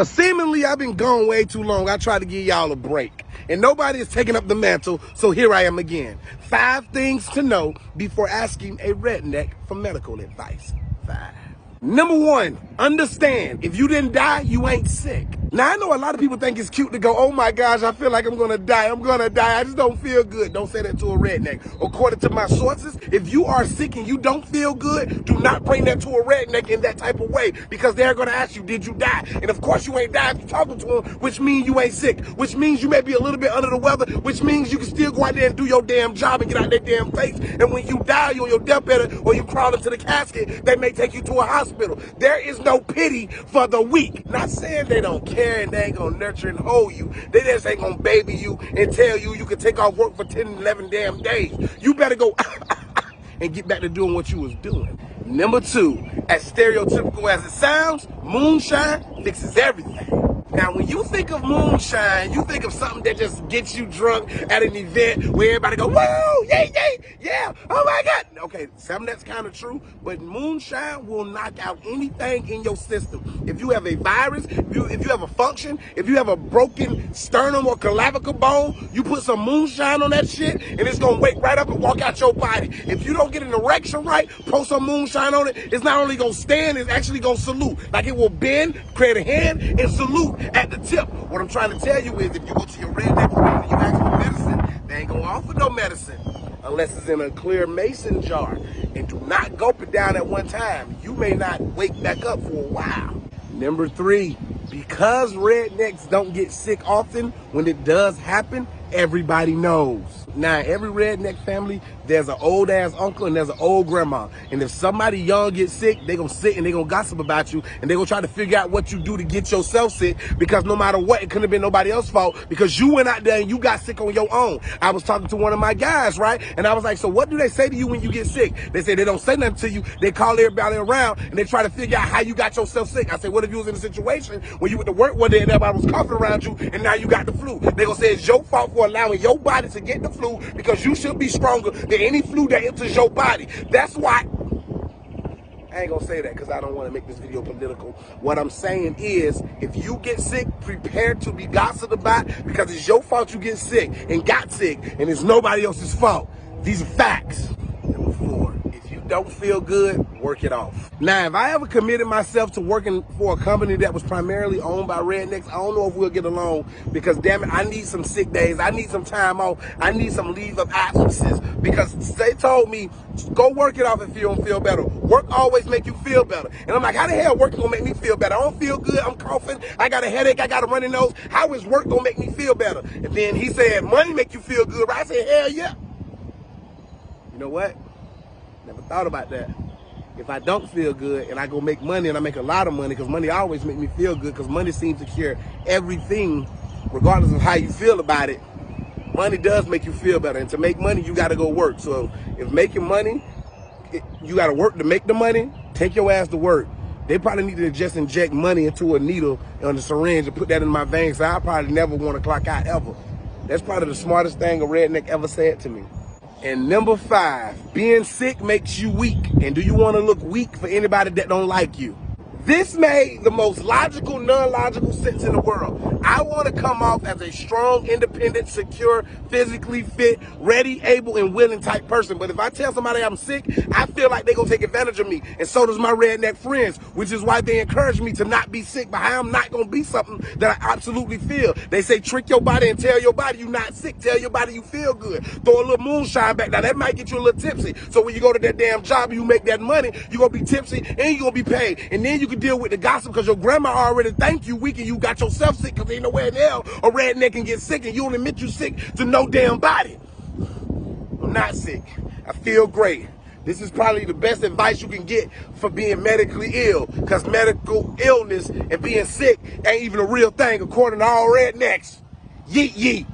But seemingly, I've been gone way too long. I tried to give y'all a break. And nobody is taking up the mantle, so here I am again. 5 things to know before asking a redneck for medical advice. 5. Number 1, understand, if you didn't die, you ain't sick. Now, I know a lot of people think it's cute to go, oh my gosh, I feel like I'm gonna die, I just don't feel good. Don't say that to a redneck. According to my sources, if you are sick and you don't feel good, do not bring that to a redneck in that type of way, because they're gonna ask you, did you die? And of course you ain't died if you're talking to them, which means you ain't sick, which means you may be a little bit under the weather, which means you can still go out there and do your damn job and get out their damn face. And when you die, you on your deathbed or you crawl into the casket, they may take you to a hospital. There is no pity for the weak. Not saying they don't care and they ain't gonna nurture and hold you. They just ain't gonna baby you and tell you you can take off work for 10, 11 damn days. You better go and get back to doing what you was doing. Number 2, as stereotypical as it sounds, moonshine fixes everything. Now, when you think of moonshine, you think of something that just gets you drunk at an event where everybody go, whoa, yay, yay, yeah, oh my God. Okay, some of that's kind of true, but moonshine will knock out anything in your system. If you have a virus, if you have a function, if you have a broken sternum or clavicle bone, you put some moonshine on that shit and it's gonna wake right up and walk out your body. If you don't get an erection right, pour some moonshine on it, it's not only gonna stand, it's actually gonna salute. Like it will bend, create a hand, and salute at the tip. What I'm trying to tell you is if you go to your redneck friend and you ask for medicine, they ain't gonna offer no medicine unless it's in a clear mason jar. And do not gulp it down at one time. You may not wake back up for a while. Number 3, because rednecks don't get sick often, when it does happen, everybody knows. Now, every redneck family, there's an old ass uncle and there's an old grandma. And if somebody young gets sick, they gonna sit and they gonna gossip about you and they gonna try to figure out what you do to get yourself sick, because no matter what, it couldn't have been nobody else's fault because you went out there and you got sick on your own. I was talking to one of my guys, right? And I was like, so what do they say to you when you get sick? They say they don't say nothing to you. They call everybody around and they try to figure out how you got yourself sick. I said, what if you was in a situation where you went to work one day and everybody was coughing around you and now you got the flu? They gonna say it's your fault for allowing your body to get the flu because you should be stronger than any flu that enters your body. That's why I ain't gonna say that because I don't want to make this video political. What I'm saying is, if you get sick, prepare to be gossiped about because it's your fault you get sick and got sick and it's nobody else's fault. These are facts. Number 4, if you don't feel good, work it off. Now, if I ever committed myself to working for a company that was primarily owned by rednecks, I don't know if we'll get along because, damn it, I need some sick days. I need some time off. I need some leave of absences because they told me, go work it off if you don't feel better. Work always make you feel better. And I'm like, how the hell work gonna make me feel better? I don't feel good. I'm coughing. I got a headache. I got a runny nose. How is work gonna make me feel better? And then he said, money make you feel good, right? I said, hell yeah. You know what? Never thought about that. If I don't feel good and I go make money and I make a lot of money, because money always make me feel good because money seems to cure everything regardless of how you feel about it. Money does make you feel better, and to make money you got to go work. So if making money, you got to work to make the money, take your ass to work. They probably need to just inject money into a needle on the syringe and put that in my veins, so I probably never want to clock out ever. That's probably the smartest thing a redneck ever said to me. And number 5, being sick makes you weak. And do you want to look weak for anybody that don't like you? This made the most logical, non-logical sense in the world. I want to come off as a strong, independent, secure, physically fit, ready, able, and willing type person. But if I tell somebody I'm sick, I feel like they're going to take advantage of me. And so does my redneck friends, which is why they encourage me to not be sick. But I'm not going to be something that I absolutely feel. They say trick your body and tell your body you're not sick. Tell your body you feel good. Throw a little moonshine back. Now, that might get you a little tipsy. So when you go to that damn job and you make that money, you're going to be tipsy and you're going to be paid. And then you can deal with the gossip because your grandma already thanked you weak and you got yourself sick because ain't nowhere in hell a redneck can get sick and you don't admit you sick to no damn body. I'm not sick. I feel great. This is probably the best advice you can get for being medically ill, because medical illness and being sick ain't even a real thing according to all rednecks. Yeet yeet.